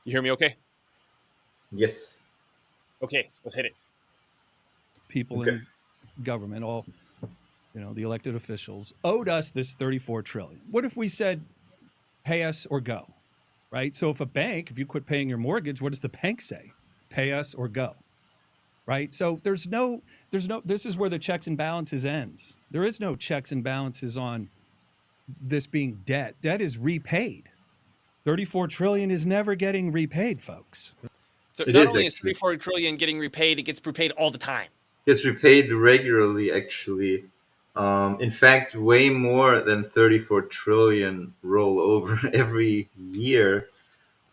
You hear me okay? Yes. Okay, let's hit it. People Okay. in government, all the elected officials, owed us this 34 trillion. What if we said, pay us or go? Right? So if you quit paying your mortgage, what does the bank say? Pay us or go. Right? So this is where the checks and balances ends. There is no checks and balances on this being debt. Debt is repaid. 34 trillion is never getting repaid, folks. It Not is only is actually. 34 trillion getting repaid, it gets prepaid all the time. Gets repaid regularly, actually. In fact, way more than 34 trillion roll over every year.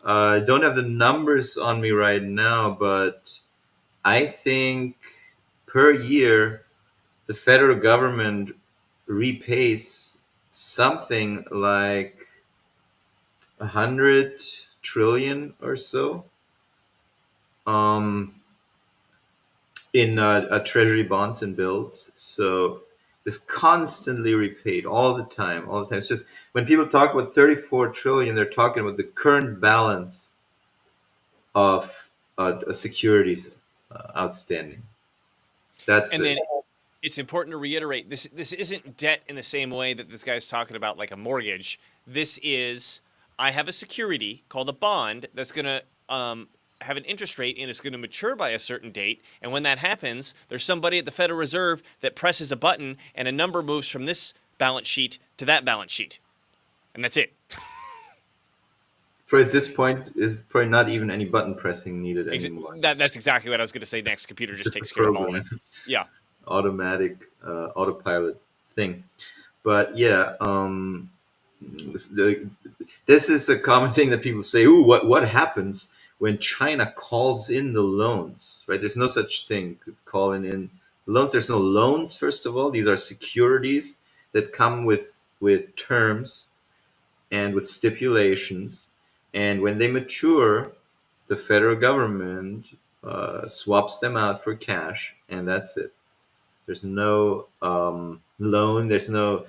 I don't have the numbers on me right now, but I think per year the federal government repays something like 100 trillion or so. Um, in treasury bonds and bills. So it's constantly repaid all the time, all the time. It's just when people talk about 34 trillion, they're talking about the current balance of securities outstanding. That's And it. then it's important to reiterate this isn't debt in the same way that this guy's talking about like a mortgage. This is I have a security called a bond that's going to have an interest rate and it's going to mature by a certain date. And when that happens, there's somebody at the Federal Reserve that presses a button and a number moves from this balance sheet to that balance sheet. And that's it. But at this point, is probably not even any button pressing needed anymore. That's exactly what I was going to say next. Computer It's just just a takes care of all of it. program, Yeah. automatic autopilot thing. But yeah, the, this is a common thing that people say. Ooh, what happens when China calls in the loans? Right? There's no such thing. Calling in loans. There's no loans. First of all, these are securities that come with terms and with stipulations. And when they mature, the federal government swaps them out for cash, and that's it. There's no loan. There's no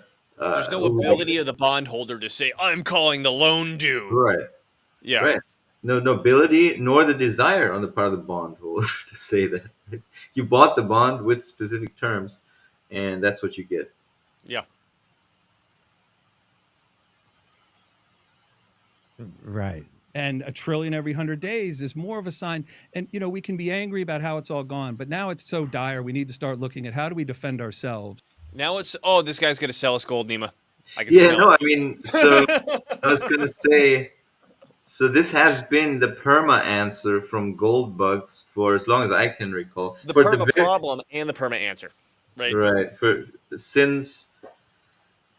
There's no like, ability of the bondholder to say, I'm calling the loan due. right, Yeah. right. No ability nor the desire on the part of the bondholder to say that. Right? You bought the bond with specific terms, and that's what you get. Yeah. Right. And a trillion every 100 days is more of a sign. And, we can be angry about how it's all gone, but now it's so dire. We need to start looking at how do we defend ourselves? Now it's, this guy's going to sell us gold, Nima. I can Yeah, smell no, I it. mean, so I was gonna say, so this has been the perma answer from gold bugs for as long as I can recall. The For the perma problem and the perma answer, right? right, for since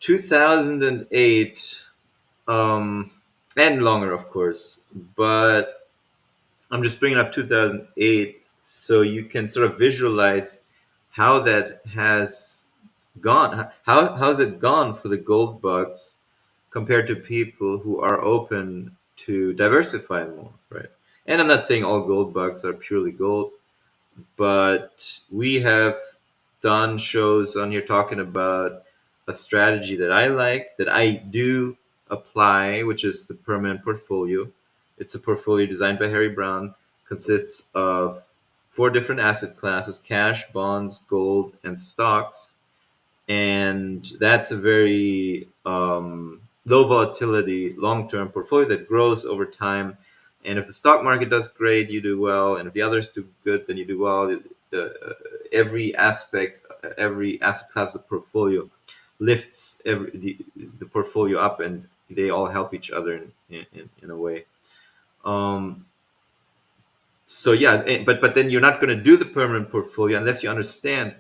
2008, and longer, of course. But I'm just bringing up 2008 so you can sort of visualize how that has gone. How's it gone for the gold bugs compared to people who are open to diversify more, right? And I'm not saying all gold bugs are purely gold, but we have done shows on here talking about a strategy that I like, that I do apply, which is the permanent portfolio. It's a portfolio designed by Harry Brown, consists of four different asset classes: cash, bonds, gold, and stocks. And that's a very low volatility, long term portfolio that grows over time. And if the stock market does great, you do well. And if the others do good, then you do well. Every aspect, every asset class of the portfolio lifts the portfolio up, and they all help each other in a way. Um, so yeah, but then you're not going to do the permanent portfolio unless you understand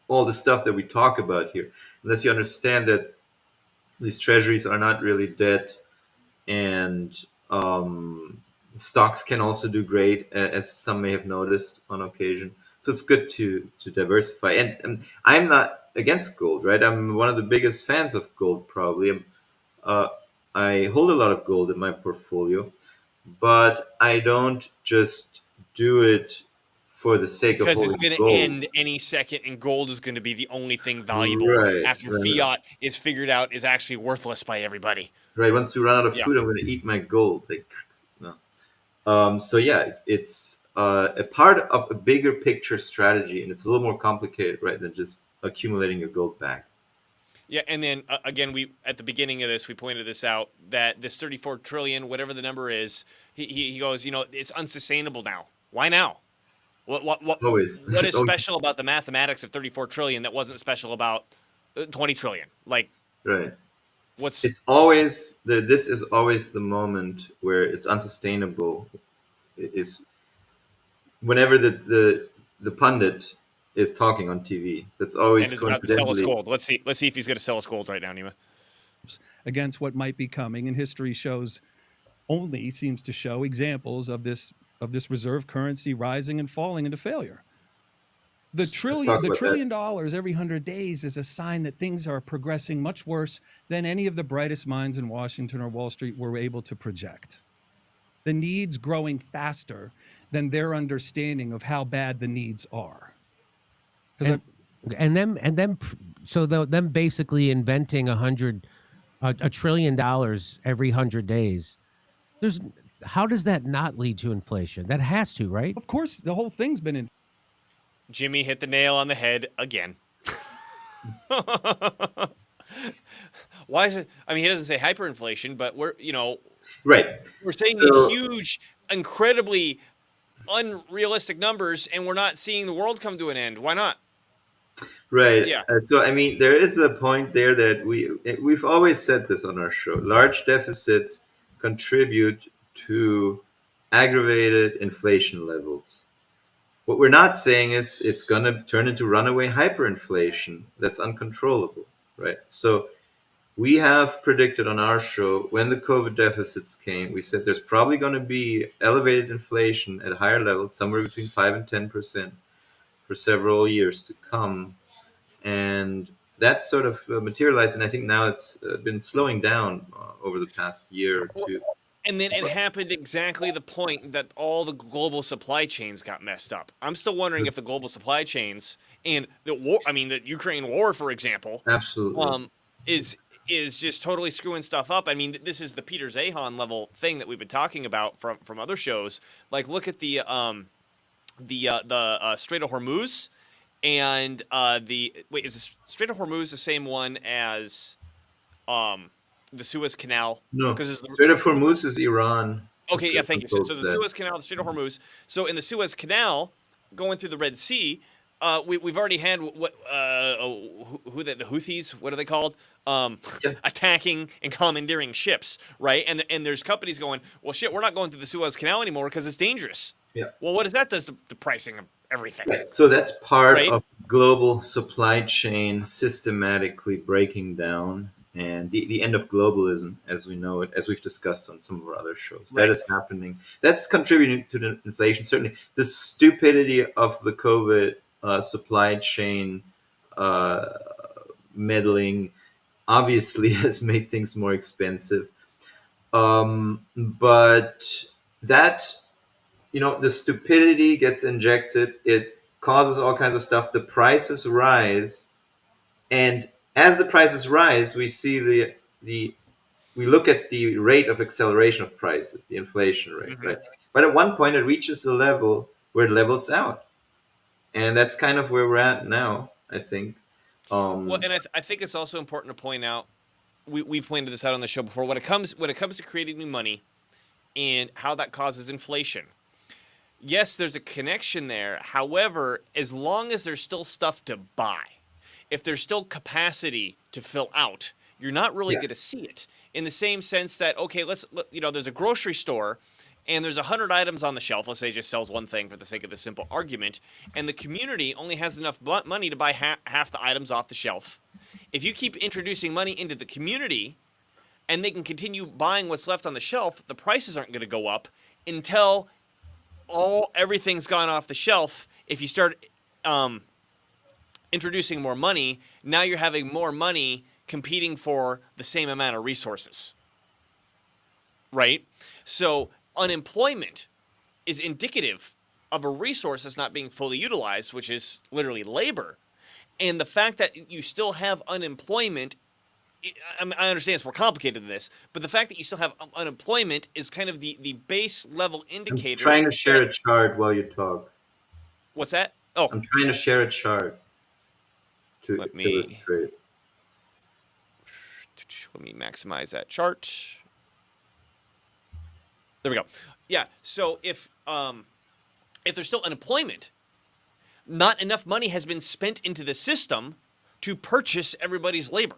all the stuff that we talk about here, unless you understand that these treasuries are not really debt, and stocks can also do great, as some may have noticed on occasion. So it's good to diversify. And I'm not against gold, right? I'm one of the biggest fans of gold, probably. Uh, I hold a lot of gold in my portfolio, but I don't just do it for the sake of Because it's holding going to gold. end any second, and gold is going to be the only thing valuable Right, after right. fiat is figured out is actually worthless by everybody. Right. Once we run out of Yeah. food, I'm going to eat my gold. Like, no. So yeah, it's a part of a bigger picture strategy, and it's a little more complicated, right, than just accumulating your gold back. Yeah, and then again, we at the beginning of this, we pointed this out that this 34 trillion, whatever the number is, he goes, it's unsustainable now. Why now? Always, What is always special about the mathematics of 34 trillion that wasn't special about 20 trillion? Like, right. what's It's always this is always the moment where it's unsustainable. Is whenever the pundit is talking on TV. That's always and is about to sell us coincidentally gold? Let's see if he's going to sell us gold right now, Nima. against what might be coming, and history shows only seems to show examples of this reserve currency rising and falling into failure. The Let's trillion talk the about trillion dollars every 100 days is a sign that things are progressing much worse than any of the brightest minds in Washington or Wall Street were able to project. The needs growing faster than their understanding of how bad the needs are. Because So them basically inventing a trillion dollars every 100 days. How does that not lead to inflation? That has to, right? of course the whole thing's been in Jimmy hit the nail on the head again. Why is it? I mean, he doesn't say hyperinflation, but we're right. saying So these huge, incredibly unrealistic numbers, and we're not seeing the world come to an end. Why not? right. Yeah. So I mean, there is a point there that we've always said this on our show. Large deficits contribute to aggravated inflation levels. What we're not saying is it's going to turn into runaway hyperinflation that's uncontrollable, right? So we have predicted on our show when the COVID deficits came, we said there's probably going to be elevated inflation at higher levels, somewhere between 5 and 10% for several years to come. And that's sort of materialized. And I think now it's been slowing down over the past year or two. And then it happened exactly the point that all the global supply chains got messed up. I'm still wondering if the global supply chains and the war, I mean, the Ukraine war, for example, Absolutely. is just totally screwing stuff up. I mean, this is the Peter Zahan level thing that we've been talking about from other shows. Like, look at the Strait of Hormuz, and is the Strait of Hormuz the same one as the Suez Canal? No, Because Strait of Hormuz is Iran. okay, yeah, thank you. So the That. Suez Canal, the Strait of Hormuz. So in the Suez Canal, going through the Red Sea, we've already had who the Houthis? What are they called? Yeah. Attacking and commandeering ships, right? And there's companies going, well, shit, we're not going through the Suez Canal anymore because it's dangerous. Yeah. Well, what does that does to the pricing of everything? Right. So that's part Right. of global supply chain systematically breaking down and the end of globalism as we know it, as we've discussed on some of our other shows. Right. That is happening. That's contributing to the inflation. Certainly, the stupidity of the COVID supply chain meddling obviously has made things more expensive. But that the stupidity gets injected. It causes all kinds of stuff. The prices rise, and as the prices rise, we see we look at the rate of acceleration of prices, the inflation rate, Mhm. right? But at one point, it reaches a level where it levels out, and that's kind of where we're at now, I think. Well, and I think it's also important to point out we've pointed this out on the show before when it comes to creating new money and how that causes inflation. Yes, there's a connection there. However, as long as there's still stuff to buy, if there's still capacity to fill out, you're not really Yeah. going to see it. In the same sense that, okay, there's a grocery store and there's 100 items on the shelf. Let's say it just sells one thing for the sake of the simple argument. And the community only has enough money to buy half the items off the shelf. If you keep introducing money into the community and they can continue buying what's left on the shelf, the prices aren't going to go up until everything's gone off the shelf. If you start introducing more money, now you're having more money competing for the same amount of resources, right? So unemployment is indicative of a resource that's not being fully utilized, which is literally labor. And the fact that you still have unemployment I understand it's more complicated than this, but the fact that you still have unemployment is kind of the base level I'm indicator. trying to share that- a chart while you talk. What's that? Oh, I'm trying to share a chart to let me illustrate. maximize that chart. There we go. Yeah. So if there's still unemployment, not enough money has been spent into the system to purchase everybody's labor,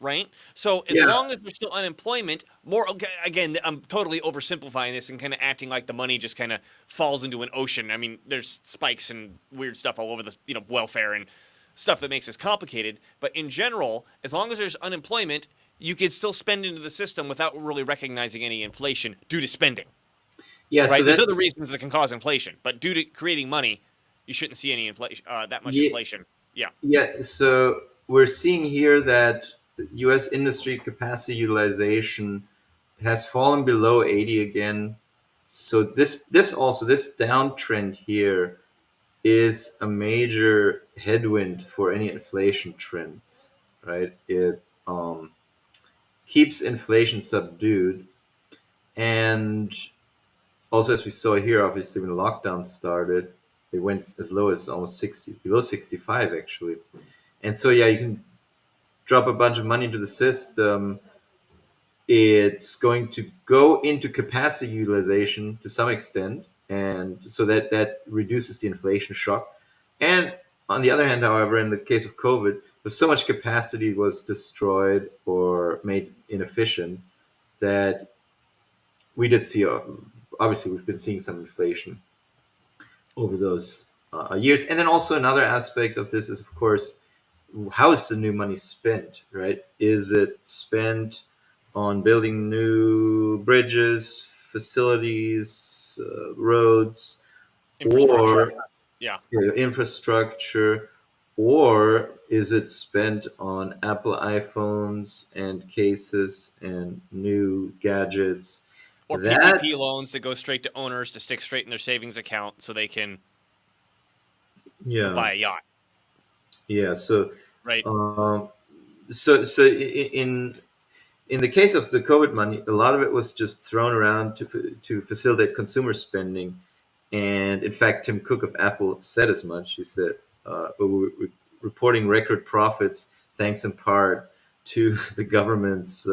right? So as Yeah. long as there's still unemployment, more okay, again, I'm totally oversimplifying this and kind of acting like the money just kind of falls into an ocean. I mean, there's spikes and weird stuff all over the welfare and stuff that makes this complicated. But in general, as long as there's unemployment, you can still spend into the system without really recognizing any inflation due to spending. Yeah. Right? So There's that, other reasons that can cause inflation, but due to creating money, you shouldn't see any inflation, that much Ye- inflation. Yeah. yeah. So we're seeing here that U.S. industry capacity utilization has fallen below 80 again. So this downtrend here is a major headwind for any inflation trends, right? It keeps inflation subdued, and also as we saw here, obviously when the lockdown started, they went as low as almost 60, below 65 actually. And so yeah, you can drop a bunch of money into the system. It's going to go into capacity utilization to some extent, and so that reduces the inflation shock. And on the other hand, however, in the case of COVID, there's so much capacity was destroyed or made inefficient that we did see. Obviously, we've been seeing some inflation over those years. And then also another aspect of this is, of course, how is the new money spent, right? Is it spent on building new bridges, facilities, roads, Infrastructure. or Yeah. infrastructure, or is it spent on Apple iPhones and cases and new gadgets? Or That, PPP loans that go straight to owners to stick straight in their savings account so they can go yeah, buy a yacht, yeah. So, right? um, so in the case of the COVID money, a lot of it was just thrown around to facilitate consumer spending. And in fact, Tim Cook of Apple said as much. He said, we're reporting record profits thanks in part to the government's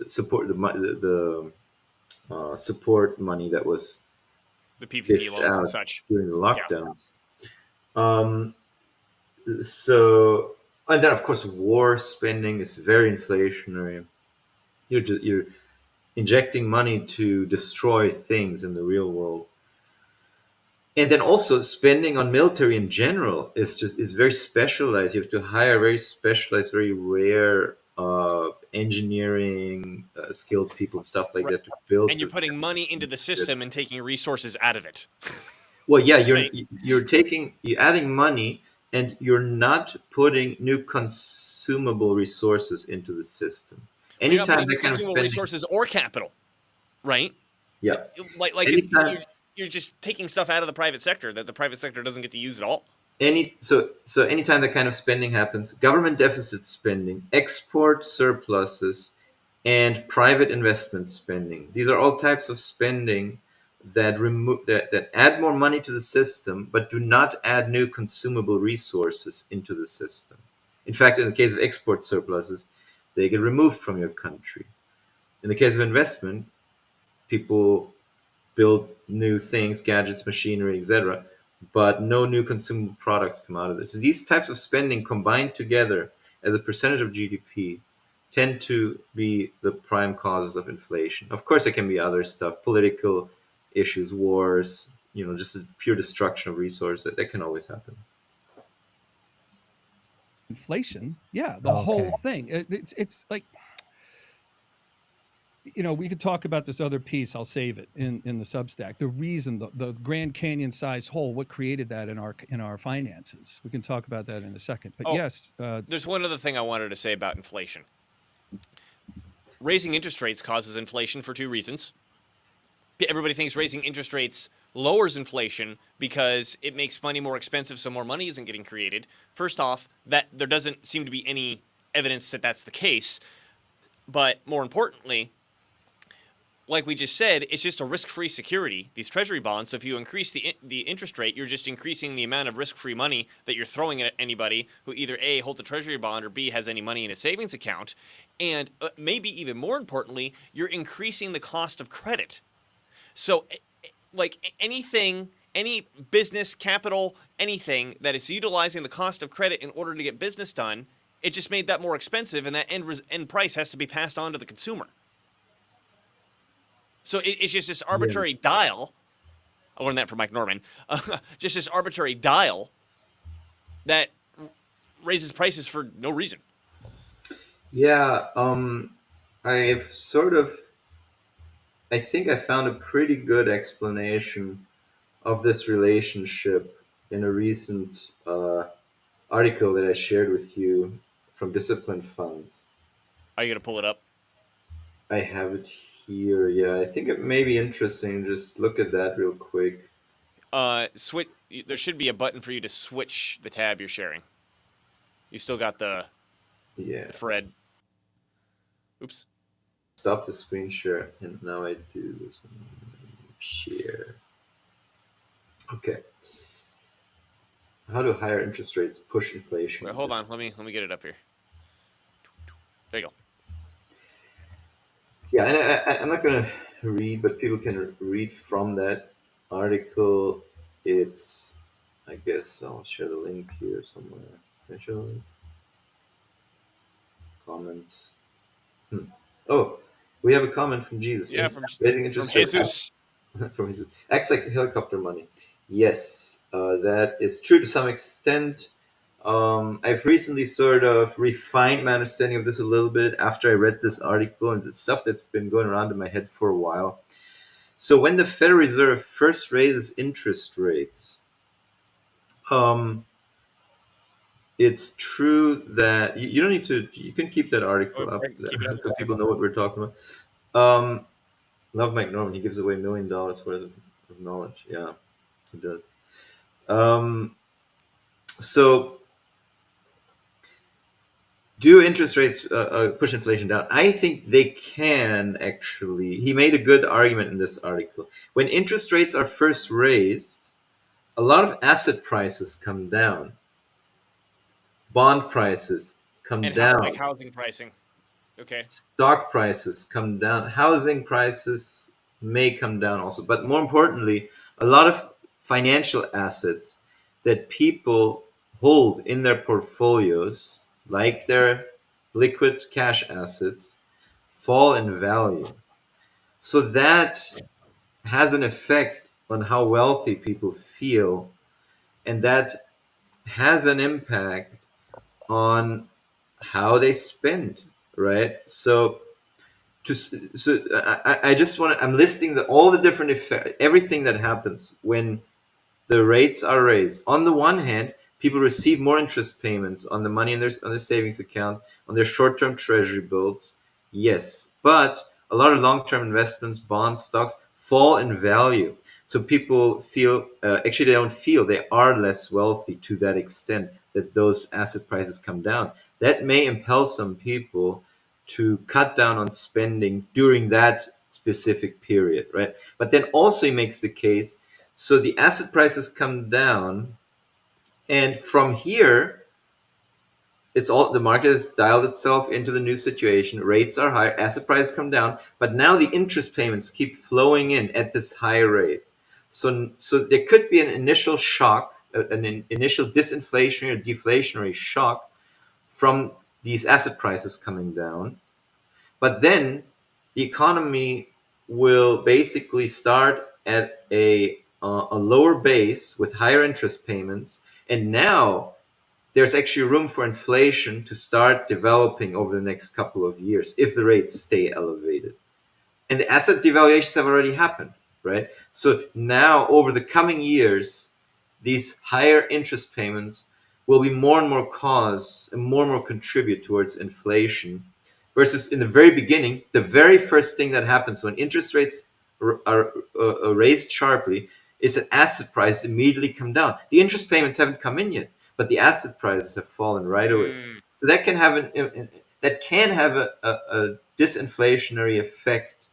support, the support money that was The PPP dished loans and out such. during the Yeah. lockdowns. Um, so, and then of course, war spending is very inflationary. You're injecting money to destroy things in the real world, and then also spending on military in general is very specialized. You have to hire very specialized, very rare engineering skilled people and stuff like Right. that to build. And you're putting money into the system and taking resources out of it. Well, yeah, Right. you're adding money, and you're not putting new consumable resources into the system. You're not Anytime putting that kind of consumable spending, resources or capital, right? yeah, Like anytime you're just taking stuff out of the private sector that the private sector doesn't get to use at all. anytime that kind of spending happens, government deficit spending, export surpluses, and private investment spending. These are all types of spending that add more money to the system, but do not add new consumable resources into the system. In fact, in the case of export surpluses, they get removed from your country. In the case of investment, people build new things, gadgets, machinery, etc., but no new consumable products come out of this. So these types of spending combined together as a percentage of GDP tend to be the prime causes of inflation. Of course, there can be other stuff, political issues, wars, just the pure destruction of resources. That can always happen. Inflation, yeah, the whole Okay. thing. It's like, we could talk about this other piece. I'll save it in the Substack. The reason, the Grand Canyon size hole, what created that in our finances. We can talk about that in a second. But Oh. yes, There's one other thing I wanted to say about inflation. Raising interest rates causes inflation for two reasons. everybody thinks raising interest rates lowers inflation because it makes money more expensive, so more money isn't getting created. First off, that there doesn't seem to be any evidence that that's the case. But more importantly, like we just said, it's just a risk-free security, these treasury bonds. So if you increase the interest rate, you're just increasing the amount of risk-free money that you're throwing at anybody who either A, holds a treasury bond, or B, has any money in a savings account. And maybe even more importantly, you're increasing the cost of credit. So like anything, any business, capital, anything that is utilizing the cost of credit in order to get business done, it just made that more expensive, and that end price has to be passed on to the consumer. So it's just this arbitrary dial. I learned that from Mike Norman. Just this arbitrary dial that raises prices for no reason. Yeah, I've sort of, I think I found a pretty good explanation of this relationship in a recent article that I shared with you from Disciplined Funds. Are you going to pull it up? I have it here. Yeah, I think it may be interesting. Just look at that real quick. Switch. There should be a button for you to switch the tab you're sharing. You still got the Fred. Oops. Stop the screen share, and now I do share. Okay. How do higher interest rates push inflation? Wait, hold on. Let me get it up here. There you go. Yeah, and I'm not going to read, but people can read from that article. It's, I guess I'll share the link here somewhere. Can I share the link? Comments. Oh, we have a comment from Jesus. Yeah, from raising interest Jesus. From Jesus. Acts like helicopter money. Yes, that is true to some extent. I've recently sort of refined my understanding of this a little bit after I read this article and the stuff that's been going around in my head for a while. So when the Federal Reserve first raises interest rates, it's true that you don't need to. You can keep that article up so people know what we're talking about. Love Mike Norman. He gives away $1 million worth of knowledge. Yeah, he does. So, do interest rates push inflation down? I think they can, actually. He made a good argument in this article. When interest rates are first raised, a lot of asset prices come down. Bond prices come down. Like housing pricing. Okay. Stock prices come down. Housing prices may come down also. But more importantly, a lot of financial assets that people hold in their portfolios, like their liquid cash assets, fall in value. So that has an effect on how wealthy people feel, and that has an impact on how they spend, right? So I just want to, I'm listing all the different effects, everything that happens when the rates are raised. On the one hand, people receive more interest payments on the money in their savings account, on their short-term treasury bills. Yes, but a lot of long-term investments, bonds, stocks fall in value. So people feel, actually they don't feel, they are less wealthy to that extent that those asset prices come down. That may impel some people to cut down on spending during that specific period, right? But then also he makes the case, so the asset prices come down, and from here, it's all, the market has dialed itself into the new situation. Rates are higher, asset prices come down, but now the interest payments keep flowing in at this high rate. So there could be an initial shock, an initial disinflationary or deflationary shock from these asset prices coming down. But then the economy will basically start at a lower base with higher interest payments. And now there's actually room for inflation to start developing over the next couple of years if the rates stay elevated. And the asset devaluations have already happened, right? So now over the coming years, these higher interest payments will be more and more cause and more contribute towards inflation, versus in the very beginning, the very first thing that happens when interest rates are raised sharply, is that asset prices immediately come down. The interest payments haven't come in yet, but the asset prices have fallen right away. Mm. So that can have a disinflationary effect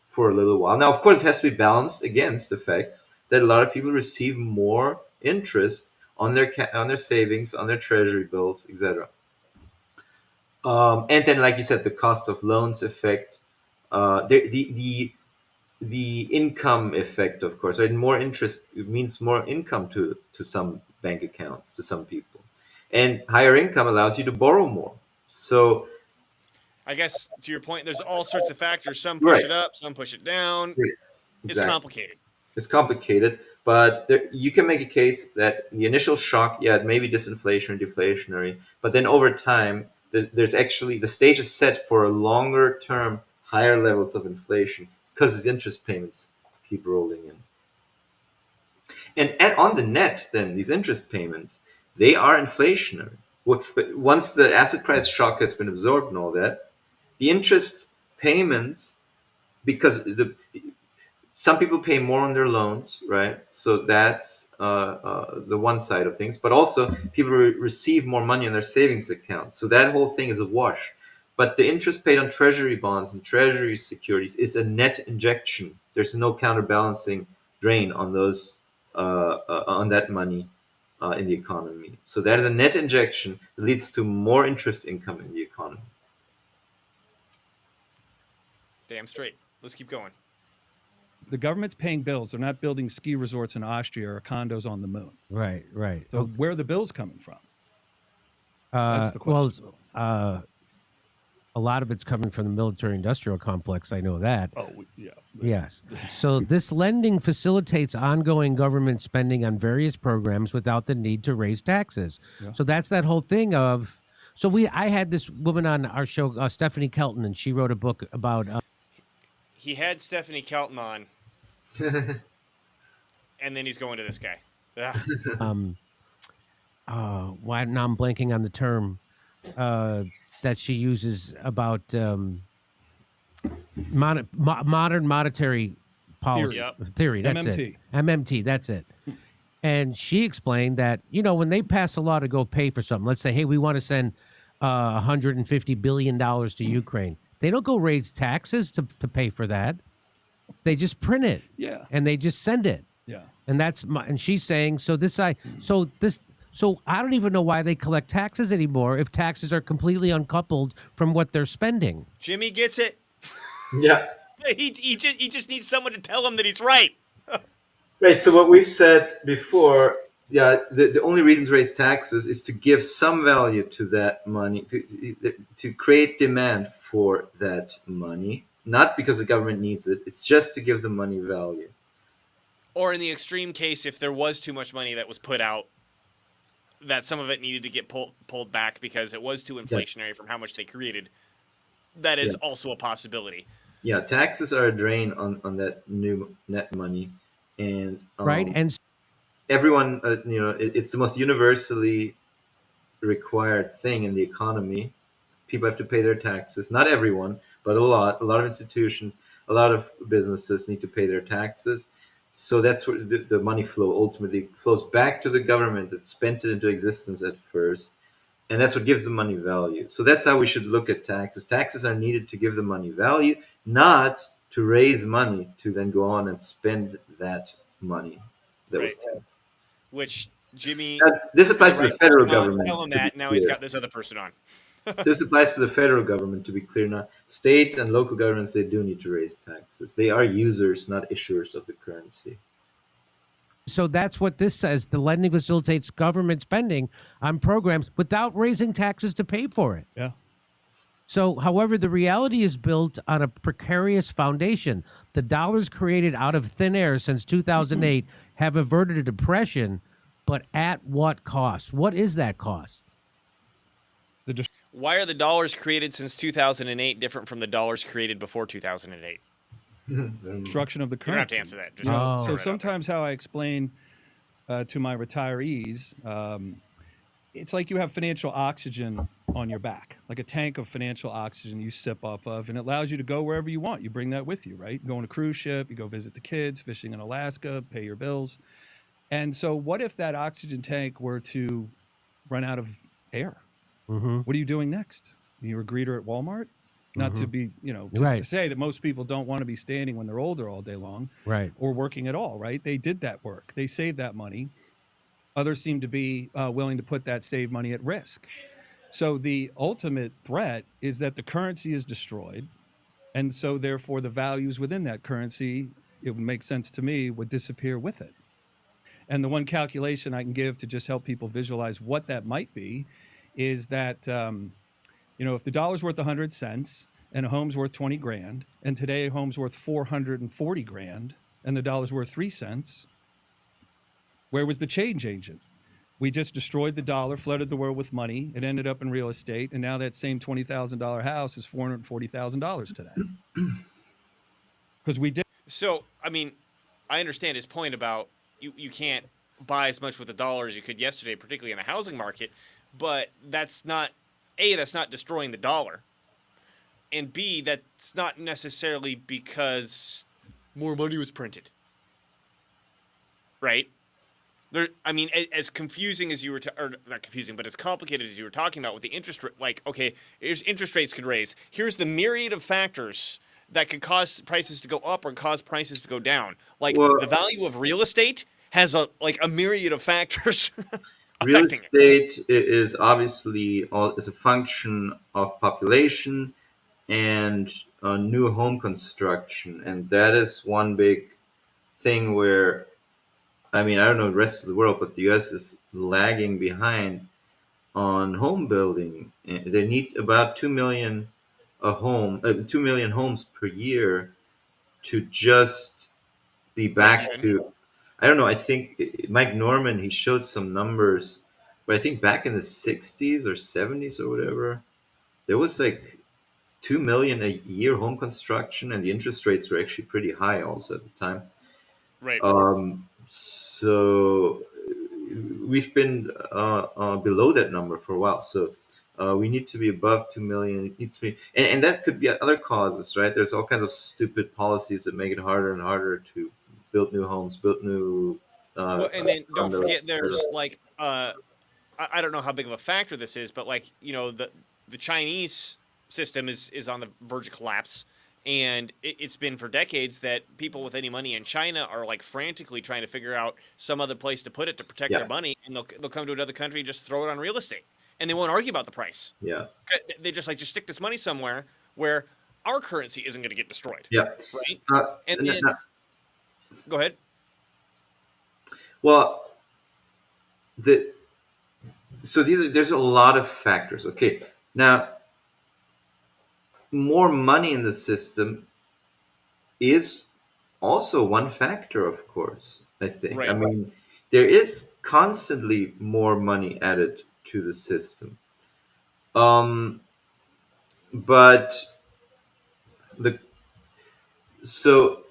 for a little while. Now, of course, it has to be balanced against the fact that a lot of people receive more interest on their savings, on their treasury bills, etc. And then, like you said, the cost of loans effect, the income effect, of course. Right? More interest it means more income to some bank accounts, to some people, and higher income allows you to borrow more. So, I guess to your point, there's all sorts of factors. Some push right, it up, some push it down. It's exactly. complicated. It's complicated, but you can make a case that the initial shock, yeah, it may be disinflationary, deflationary, but then over time, there's actually the stage is set for a longer term, higher levels of inflation because his interest payments keep rolling in. And on the net, then these interest payments, they are inflationary. But once the asset price shock has been absorbed and all that, the interest payments, because some people pay more on their loans, right? So that's the one side of things. But also, people receive more money on their savings accounts. So that whole thing is a wash. But the interest paid on treasury bonds and treasury securities is a net injection. There's no counterbalancing drain on those on that money in the economy. So that is a net injection that leads to more interest income in the economy. Damn straight. Let's keep going. The government's paying bills. They're not building ski resorts in Austria or condos on the moon. Right, right. So where are the bills coming from? That's the question. Well, a lot of it's coming from the military-industrial complex. I know that. Oh, yeah. Yes. So this lending facilitates ongoing government spending on various programs without the need to raise taxes. Yeah. So that's that whole thing of. So I had this woman on our show, Stephanie Kelton, and she wrote a book about. He had Stephanie Kelton on, and then he's going to this guy. Ugh. Why now I'm blanking on the term that she uses about modern monetary policy theory. That's MMT. it. MMT. That's it. And she explained that when they pass a law to go pay for something, let's say, hey, we want to send $150 billion to Ukraine. They don't go raise taxes to pay for that. They just print it. Yeah. And they just send it. Yeah. And and she's saying, so I don't even know why they collect taxes anymore if taxes are completely uncoupled from what they're spending. Jimmy gets it. Yeah. He just needs someone to tell him that he's right. Right. So what we've said before, the only reason to raise taxes is to give some value to that money, to create demand for that money, not because the government needs it. It's just to give the money value. Or in the extreme case, if there was too much money that was put out, that some of it needed to get pulled back because it was too inflationary from how much they created. That is also a possibility. Yeah, taxes are a drain on that new net money, and right, and everyone, it's the most universally required thing in the economy. People have to pay their taxes. Not everyone, but a lot of institutions, a lot of businesses need to pay their taxes. So that's where the money flow ultimately flows back to the government that spent it into existence at first. And that's what gives the money value. So that's how we should look at taxes. Taxes are needed to give the money value, not to raise money to then go on and spend that money that was taxed. Which Jimmy... this applies to the federal government. Tell him that. Now he's got this other person on. This applies to the federal government, to be clear. Now, state and local governments, they do need to raise taxes. They are users, not issuers of the currency. So that's what this says. The lending facilitates government spending on programs without raising taxes to pay for it. Yeah. So, however, the reality is built on a precarious foundation. The dollars created out of thin air since 2008 have averted a depression, but at what cost? What is that cost? Why are the dollars created since 2008 different from the dollars created before 2008? Destruction of the currency. You don't have to answer that. So sometimes how I explain to my retirees, it's like you have financial oxygen on your back, like a tank of financial oxygen you sip off of, and it allows you to go wherever you want. You bring that with you, right? You go on a cruise ship, you go visit the kids, fishing in Alaska, pay your bills. And so, what if that oxygen tank were to run out of air? Mm-hmm. What are you doing next? You're a greeter at Walmart? Not to Mhm. be, just to Right. say that most people don't want to be standing when they're older all day long Right. or working at all, right? They did that work, they saved that money. Others seem to be willing to put that saved money at risk. So the ultimate threat is that the currency is destroyed. And so, therefore, the values within that currency, it would make sense to me, would disappear with it. And the one calculation I can give to just help people visualize what that might be is that, if the dollar's worth 100 cents and a home's worth 20 grand, and today a home's worth 440 grand and the dollar's worth 3 cents, where was the change agent? We just destroyed the dollar, flooded the world with money. It ended up in real estate. And now that same $20,000 house is $440,000 today. Because we did. So, I mean, I understand his point about you can't buy as much with a dollar as you could yesterday, particularly in the housing market, but that's not destroying the dollar. And B, that's not necessarily because more money was printed. Right? I mean, as confusing as you were, or not confusing, but as complicated as you were talking about with the interest rate, like, okay, here's interest rates could raise. Here's the myriad of factors that could cause prices to go up or cause prices to go down. Like Well, the value of real estate has a myriad of factors real affecting it. estate is obviously is a function of population and new home construction, and that is one big thing where, I mean, I don't know the rest of the world, but the U.S. is lagging behind on home building. They need about 2 million homes per year to just be Break back even. to. I don't know. I think Mike Norman, he showed some numbers, but I think back in the '60s or '70s or whatever, there was like 2 million a year home construction, and the interest rates were actually pretty high also at the time. Right. So we've been below that number for a while. So we need to be above 2 million. It needs to be, and that could be other causes, right? There's all kinds of stupid policies that make it harder and harder to build new homes, build new Well, and then don't condos. forget there's like I don't know how big of a factor this is, but like, the Chinese system is on the verge of collapse. And it's been for decades that people with any money in China are like frantically trying to figure out some other place to put it to protect Yeah. their money, and they'll come to another country and just throw it on real estate, and they won't argue about the price. Yeah, They just stick this money somewhere where our currency isn't going to get destroyed, yeah. right? Uh, And n- then n- go ahead. well, there's a lot of factors. Okay, now more money in the system is also one factor, of course. I think. I Right. mean, there is constantly more money added to the system, but the so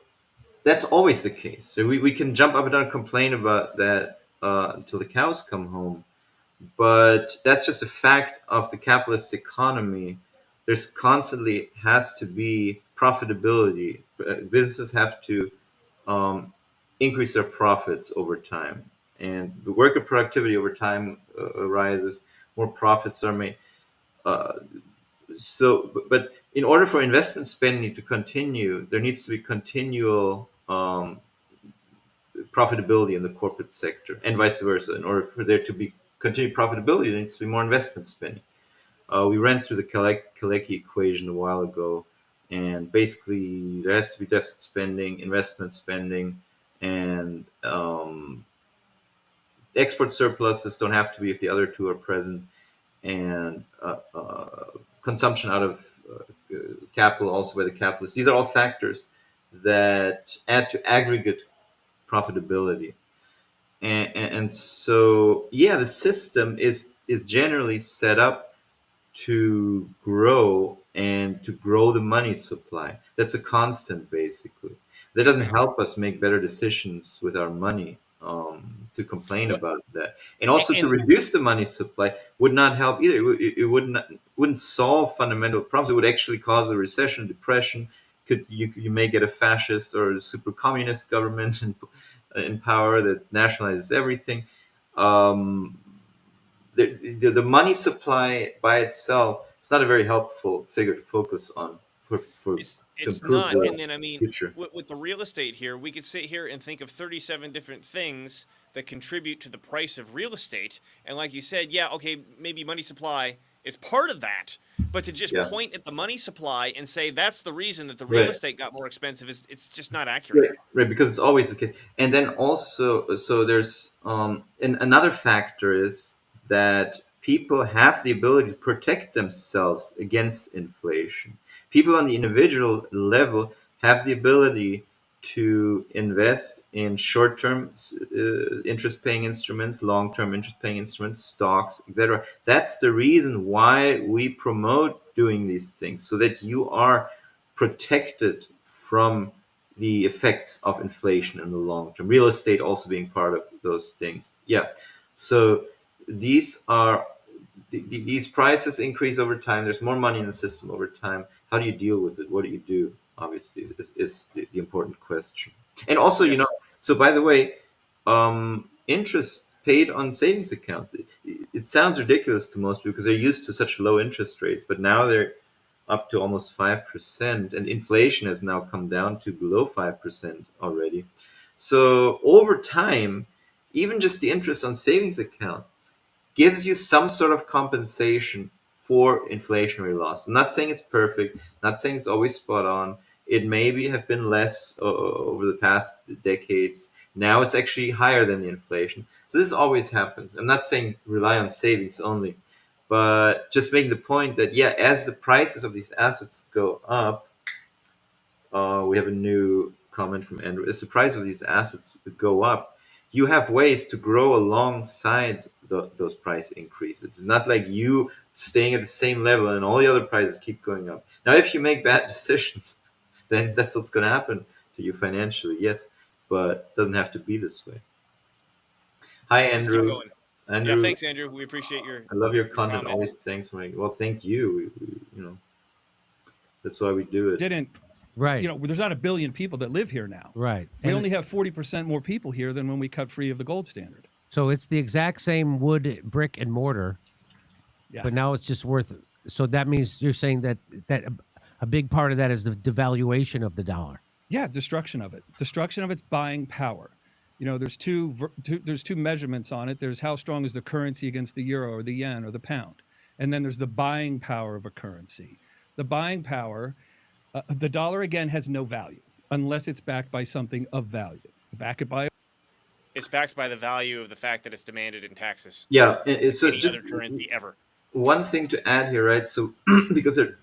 that's always the case. So we can jump up and down and complain about that until the cows come home, but that's just a fact of the capitalist economy. There's constantly has to be profitability. Businesses have to increase their profits over time, and the worker productivity over time rises. More profits are made. Uh, but in order for investment spending to continue, there needs to be continual profitability in the corporate sector, and vice versa. In order for there to be continued profitability, there needs to be more investment spending. We ran through the Kalecki equation a while ago, and basically there has to be deficit spending, investment spending, and export surpluses don't have to be if the other two are present, and consumption out of capital also by the capitalists. These are all factors that add to aggregate profitability. And so, yeah, the system is generally set up to grow and to grow the money supply. That's a constant, basically. That doesn't help us make better decisions with our money. to complain What- about that. And also to and reduce the money supply would not help either. It wouldn't solve fundamental problems. It would actually cause a recession, depression. You may get a fascist or a super communist government in power that nationalizes everything. Um, the money supply by itself is not a very helpful figure to focus on for it's to it's improve not. the And then I mean, future. with the real estate here, we could sit here and think of 37 different things that contribute to the price of real estate. And like you said, yeah, okay, maybe money supply is part of that, but to just Yeah. point at the money supply and say that's the reason that the real Right. estate got more expensive is it's just not accurate. Right, because it's always the case. And then also, so there's and another factor is that people have the ability to protect themselves against inflation. People on the individual level have the ability to invest in short-term interest-paying instruments, long-term interest-paying instruments, stocks, etc. That's the reason why we promote doing these things, so that you are protected from the effects of inflation in the long term. Real estate also being part of those things. Yeah. So these are these prices increase over time. There's more money in the system over time. How do you deal with it? What do you do? Obviously, is the important question. And also, Yes. so by the way, interest paid on savings accounts. It sounds ridiculous to most people because they're used to such low interest rates, but now they're up to almost 5%, and inflation has now come down to below 5% already. So over time, even just the interest on savings account gives you some sort of compensation for inflationary loss. I'm not saying it's perfect, not saying it's always spot on. It maybe have been less over the past decades. Now it's actually higher than the inflation. So this always happens. I'm not saying rely on savings only, but just making the point that, yeah, as the prices of these assets go up, we have a new comment from Andrew. As the price of these assets go up, you have ways to grow alongside those price increases. It's not like you staying at the same level and all the other prices keep going up. Now, if you make bad decisions, then that's what's going to happen to you financially, yes, but it doesn't have to be this way. Hi, Let's keep Andrew. going. Yeah, Andrew, thanks, Andrew. We appreciate your I love your your content. comment. Always thanks for well, thank you. That's why we do it. Didn't Right. there's not a billion people that live here now. Right. We And only have 40% more people here than when we cut free of the gold standard. so it's the exact same wood, brick, and mortar, Yeah. but now it's just worth. So that means you're saying that a big part of that is the devaluation of the dollar. Yeah, destruction of it. Destruction of its buying power. There's there's two measurements on it. There's how strong is the currency against the euro or the yen or the pound, and then there's the buying power of a currency. The buying power, the dollar again has no value unless it's backed by something of value. Back it by It's backed by the value of the fact that it's demanded in taxes. Yeah. So Any just other currency ever. one thing to add here, right? So because they're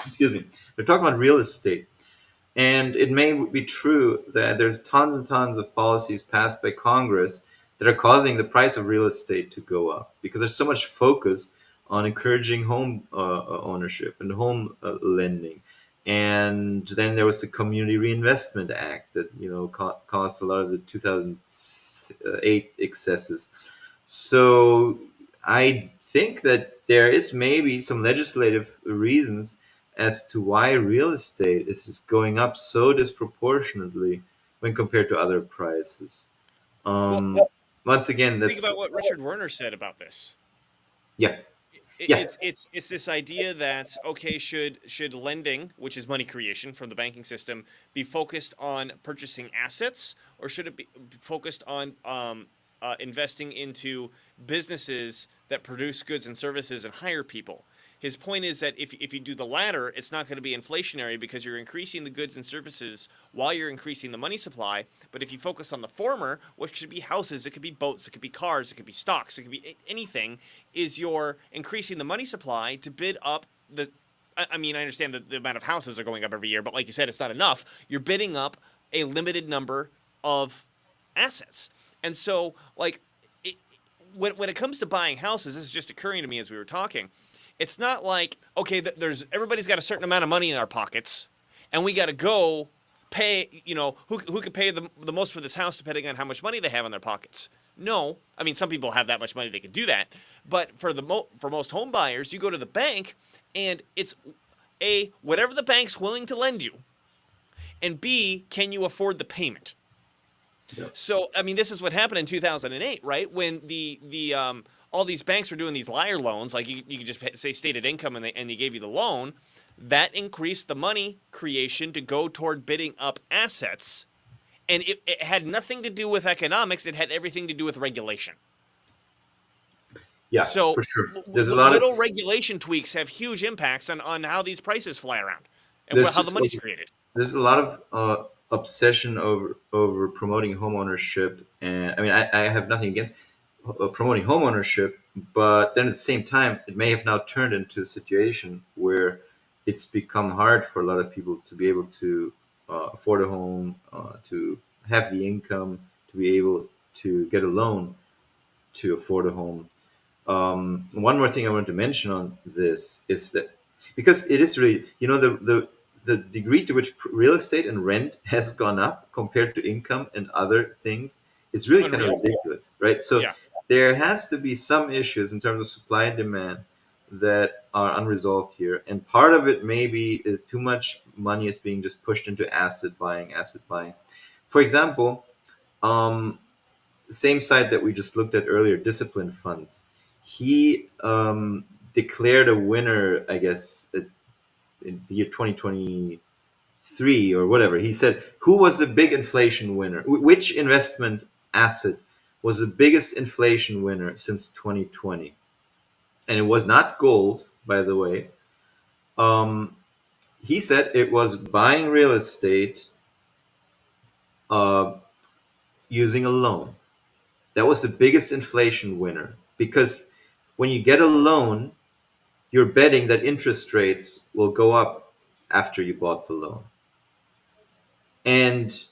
excuse me, they're talking about real estate, and it may be true that there's tons and tons of policies passed by Congress that are causing the price of real estate to go up because there's so much focus on encouraging home ownership and home lending. And then there was the Community Reinvestment Act that caused a lot of the 2008 excesses. So I think that there is maybe some legislative reasons as to why real estate is just going up so disproportionately when compared to other prices. Well, Once again, think that's about what Richard Werner said about this. yeah, It- Yeah. It's this idea that okay, should lending, which is money creation from the banking system, be focused on purchasing assets, or should it be focused on investing into businesses that produce goods and services and hire people? His point is that if you do the latter, it's not going to be inflationary because you're increasing the goods and services while you're increasing the money supply. But if you focus on the former, which could be houses, it could be boats, it could be cars, it could be stocks, it could be anything, is you're increasing the money supply to bid up the. I mean, I understand that the amount of houses are going up every year, but like you said, it's not enough. You're bidding up a limited number of assets. And so, like, when it comes to buying houses, this is just occurring to me as we were talking. It's not like, okay, everybody's got a certain amount of money in our pockets, and we got to go pay, who can pay the most for this house depending on how much money they have in their pockets. No, I mean some people have that much money they can do that, but for most home buyers, you go to the bank and it's whatever the bank's willing to lend you, and B, can you afford the payment? Yep. So I mean this is what happened in 2008, right? When the all these banks were doing these liar loans, like you could just say stated income and they gave you the loan. That increased the money creation to go toward bidding up assets. And it had nothing to do with economics. It had everything to do with regulation. Yeah, So for sure. There's a lot little of regulation tweaks have huge impacts on how these prices fly around and there's how the just money's created. there's a lot of obsession over promoting home ownership, and I mean I have nothing against promoting home ownership, but then at the same time it may have now turned into a situation where it's become hard for a lot of people to be able to afford a home, to have the income, to be able to get a loan to afford a home. One more thing I want to mention on this is that because it is really, the degree to which real estate and rent has gone up compared to income and other things is It's really kind of unreal. ridiculous, right? So Yeah. there has to be some issues in terms of supply and demand that are unresolved here, and part of it maybe is too much money is being just pushed into asset buying, asset buying. For example, um, same site that we just looked at earlier, Discipline Funds. He declared a winner, I guess, in the year 2023 or whatever. He said, who was the big inflation winner? Which investment asset was the biggest inflation winner since 2020? And it was not gold, by the way. Um, he said it was buying real estate uh, using a loan. That was the biggest inflation winner because when you get a loan, you're betting that interest rates will go up after you bought the loan. And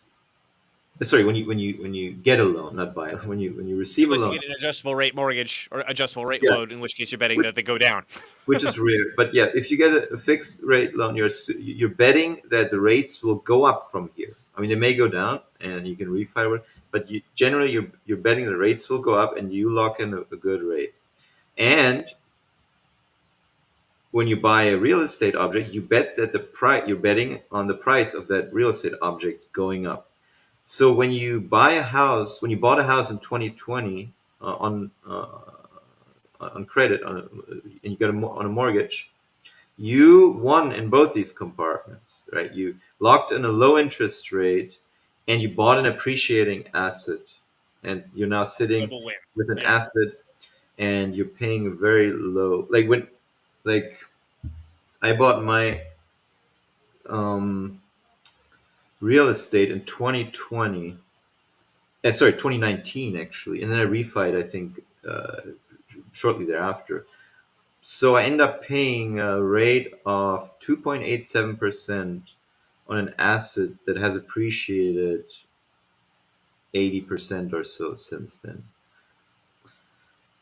sorry, when you get a loan, not buy, when you receive a Unless you loan, get an adjustable rate mortgage or adjustable rate yeah, loan, in which case you're betting which that they go down. which is rare. But yeah, if you get a fixed rate loan, you're betting that the rates will go up from here. I mean, they may go down, and you can refi it, but generally you're betting the rates will go up, and you lock in a good rate. And when you buy a real estate object, you bet that the price you're betting on the price of that real estate object going up. So when you buy a house, when you bought a house in 2020 on credit, and you got on a mortgage, you won in both these compartments, right? You locked in a low interest rate, and you bought an appreciating asset, and you're now sitting Double win. with an Yeah. asset, and you're paying a very low. Like I bought my um, real estate in 2020. Sorry, 2019 actually, and then I refied. I think shortly thereafter. So I end up paying a rate of 2.87% on an asset that has appreciated 80% or so since then.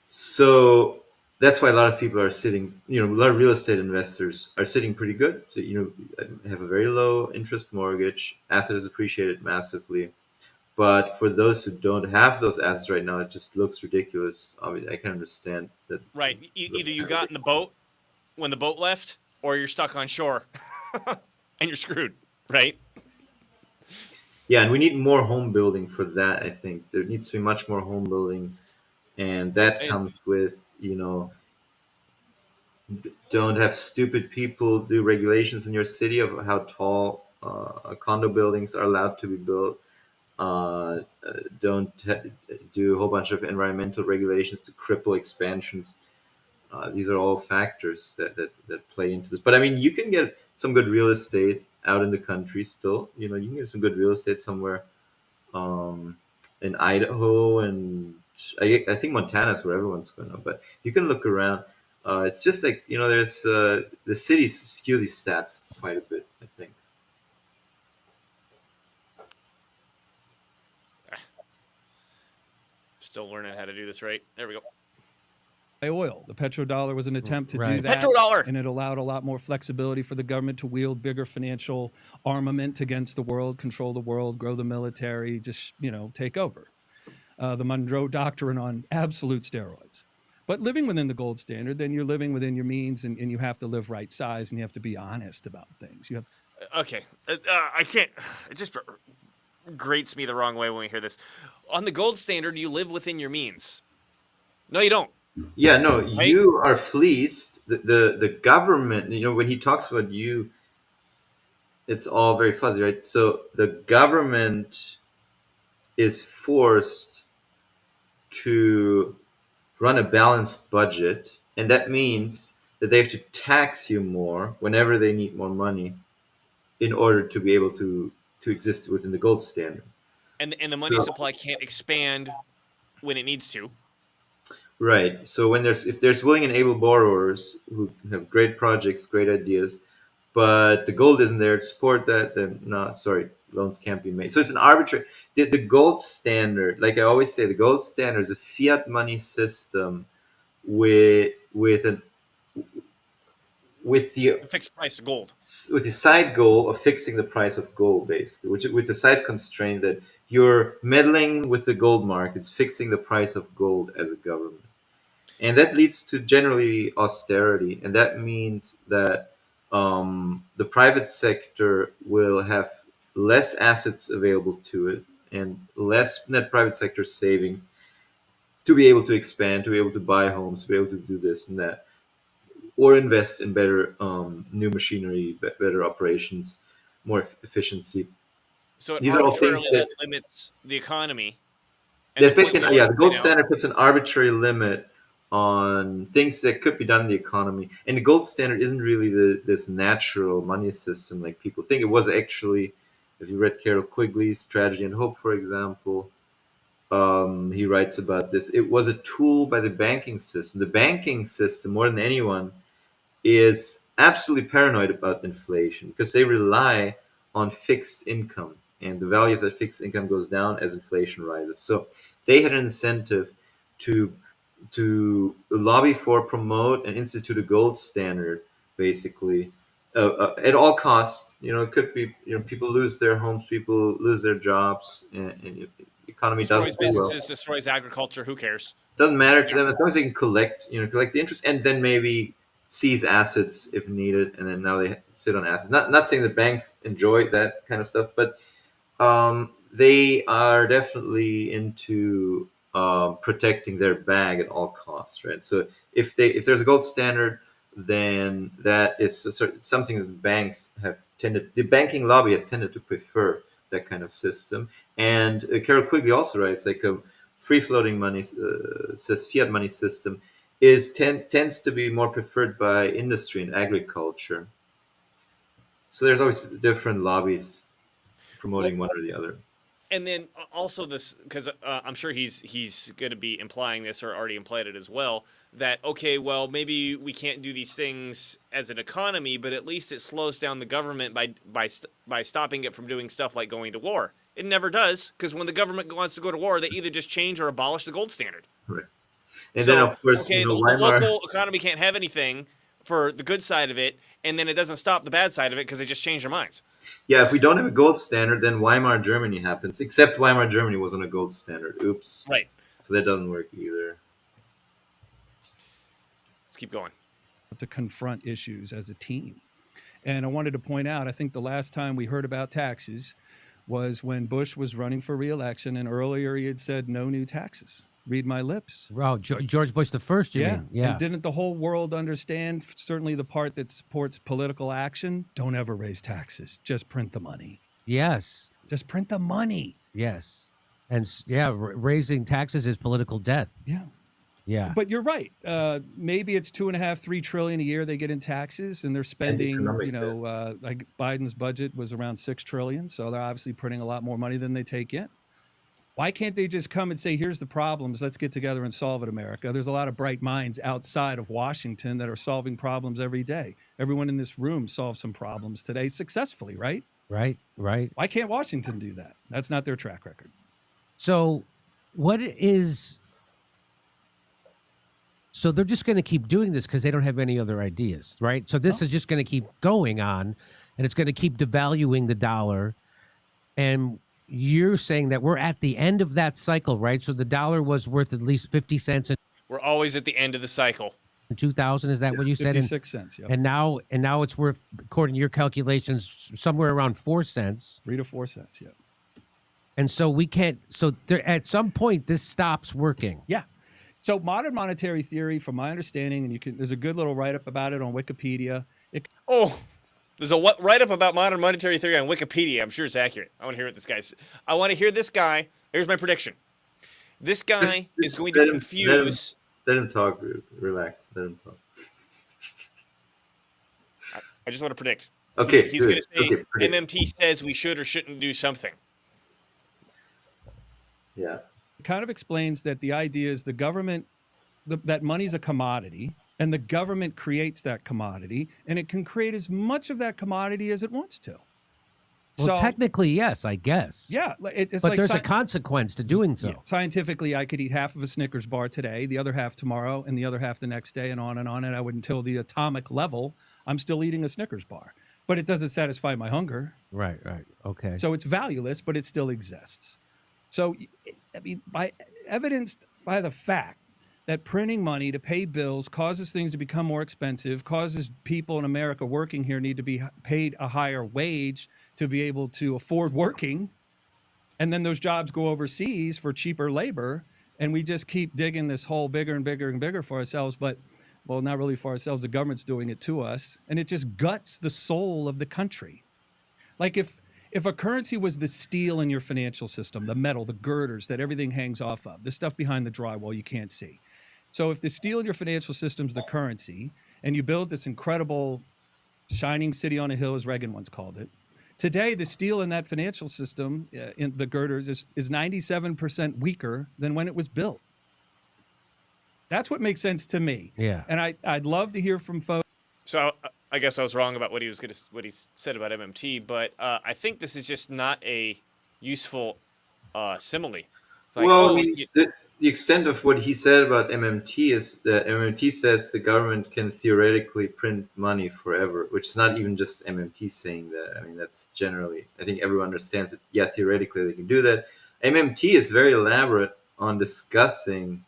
So that's why a lot of people are sitting, a lot of real estate investors are sitting pretty good. So, have a very low interest mortgage, asset has appreciated massively. But for those who don't have those assets right now, it just looks ridiculous. I mean, I can understand that. Right. It looks Either you kind of got in the ridiculous. boat when the boat left, or you're stuck on shore, and you're screwed. Right. Yeah, and we need more home building for that. I think there needs to be much more home building, and that And comes with don't have stupid people do regulations in your city of how tall condo buildings are allowed to be built. Don't do a whole bunch of environmental regulations to cripple expansions. These are all factors that play into this. But I mean, you can get some good real estate out in the country still. You can get some good real estate somewhere um, in Idaho, and I think Montana is where everyone's going to. But you can look around. It's just like there's the cities skew these stats quite a bit. I think. still learning how to do this right. There we go. oil. The petrodollar was an attempt to do Right. that, Petrodollar. and it allowed a lot more flexibility for the government to wield bigger financial armament against the world, control the world, grow the military, just take over. The Monroe Doctrine on absolute steroids. But living within the gold standard, then you're living within your means, and you have to live right size, and you have to be honest about things. You have Okay, I can't. It just grates me the wrong way when we hear this. On the gold standard, you live within your means. No, you don't. Yeah, no, Right? you are fleeced. The government, when he talks about you, it's all very fuzzy, right? So the government is forced to run a balanced budget, and that means that they have to tax you more whenever they need more money in order to be able to exist within the gold standard. And the money So- supply can't expand when it needs to. Right. So if there's willing and able borrowers who have great projects, great ideas, but the gold isn't there to support that, then no, sorry, loans can't be made. So it's an arbitrary. The gold standard, like I always say, the gold standard is a fiat money system with an with the A fixed price of gold. with the side goal of fixing the price of gold, basically, which with the side constraint that you're meddling with the gold markets, fixing the price of gold as a government. And that leads to generally austerity. And that means that the private sector will have less assets available to it and less net private sector savings to be able to expand, to be able to buy homes, to be able to do this and that, or invest in better new machinery, better operations, more efficiency. So it These are all things arbitrarily that limits the economy. there's the point basically, we yeah, always the gold point out- standard puts an arbitrary limit on things that could be done in the economy. And the gold standard isn't really this natural money system like people think. It was actually, if you read Carol Quigley's Tragedy and Hope, for example, he writes about this. It was a tool by the banking system. The banking system, more than anyone, is absolutely paranoid about inflation because they rely on fixed income, and the value of that fixed income goes down as inflation rises. So they had an incentive to lobby for, promote, and institute a gold standard, basically, at all costs. It could be people lose their homes, people lose their jobs, and the economy destroys doesn't do well. businesses, destroys agriculture. Who cares? Doesn't matter to them as long as they can collect the interest, and then maybe seize assets if needed, and then now they sit on assets. Not saying the banks enjoy that kind of stuff, but they are definitely into protecting their bag at all costs, right? So if there's a gold standard, then that is something that banks have tended. The banking lobby has tended to prefer that kind of system. And Carol Quigley also writes like a free floating money, fiat money system tends to be more preferred by industry and agriculture. So there's always different lobbies promoting one or the other. And then also this, because I'm sure he's going to be implying this or already implied it as well, that, okay, well, maybe we can't do these things as an economy, but at least it slows down the government by stopping it from doing stuff like going to war. It never does, because when the government wants to go to war, they either just change or abolish the gold standard. Right. And So, then, of course, okay, the Weimar, local economy can't have anything for the good side of it, and then it doesn't stop the bad side of it because they just change their minds. yeah, if we don't have a gold standard, then Weimar Germany happens. Except Weimar Germany was on a gold standard. Oops. Right. So that doesn't work either. Let's keep going. to confront issues as a team. And I wanted to point out, I think the last time we heard about taxes was when Bush was running for re-election, and earlier he had said no new taxes. Read my lips. Oh, George Bush the first, you mean? Yeah. And didn't the whole world understand, certainly the part that supports political action, don't ever raise taxes. Just print the money. Yes. Just print the money. Yes. And raising taxes is political death. Yeah. Yeah. But you're right. Maybe it's 2.5, 3 trillion a year they get in taxes, and they're spending. economic Like Biden's budget was around 6 trillion, so they're obviously printing a lot more money than they take in. Why can't they just come and say, "Here's the problems. Let's get together and solve it, America"? There's a lot of bright minds outside of Washington that are solving problems every day. Everyone in this room solved some problems today successfully, right? Right. Why can't Washington do that? That's not their track record. So, what is So they're just going to keep doing this because they don't have any other ideas, right? So this is just going to keep going on, and it's going to keep devaluing the dollar. And you're saying that we're at the end of that cycle, right? So the dollar was worth at least 50 cents in We're always at the end of the cycle. 2000. Is that what you said? 56 cents. Yeah. And now it's worth, according to your calculations, somewhere around 4 cents. 3 to 4 cents. Yeah. And so we can't. So there, at some point, this stops working. Yeah. So modern monetary theory, from my understanding, and there's a good little write-up about it on Wikipedia. Oh, there's a write-up about modern monetary theory on Wikipedia. I'm sure it's accurate. I want to hear what this guy's. I want to hear this guy. Here's my prediction. This guy is going to confuse. Let him talk. Relax. Let him talk. I just want to predict. Okay, He's going to say predict. MMT says we should or shouldn't do something. Yeah. It kind of explains that the idea is the government, that money's a commodity, and the government creates that commodity, and it can create as much of that commodity as it wants to. Well, technically, yes, I guess. Yeah, it's but like there's a consequence to doing so. Yeah, scientifically, I could eat half of a Snickers bar today, the other half tomorrow, and the other half the next day, and on and on. And I would, until the atomic level, I'm still eating a Snickers bar. But it doesn't satisfy my hunger. Right. Okay. So it's valueless, but it still exists. So, I mean, evidenced by the fact that printing money to pay bills causes things to become more expensive, causes people in America working here need to be paid a higher wage to be able to afford working. And then those jobs go overseas for cheaper labor. And we just keep digging this hole bigger and bigger and bigger for ourselves. But, well, not really for ourselves. The government's doing it to us. And it just guts the soul of the country. Like if a currency was the steel in your financial system, the metal, the girders that everything hangs off of, the stuff behind the drywall you can't see. So if the steel in your financial system is the currency, and you build this incredible shining city on a hill, as Reagan once called it, today the steel in that financial system, in the girders, is 97% weaker than when it was built. That's what makes sense to me. Yeah. And I'd love to hear from folks. So I guess I was wrong about what he said about MMT, but I think this is just not a useful simile. Like, well, I mean, the extent of what he said about MMT is that MMT says the government can theoretically print money forever, which is not even just MMT saying that. I mean, that's generally, I think everyone understands that, yeah, theoretically they can do that. MMT is very elaborate on discussing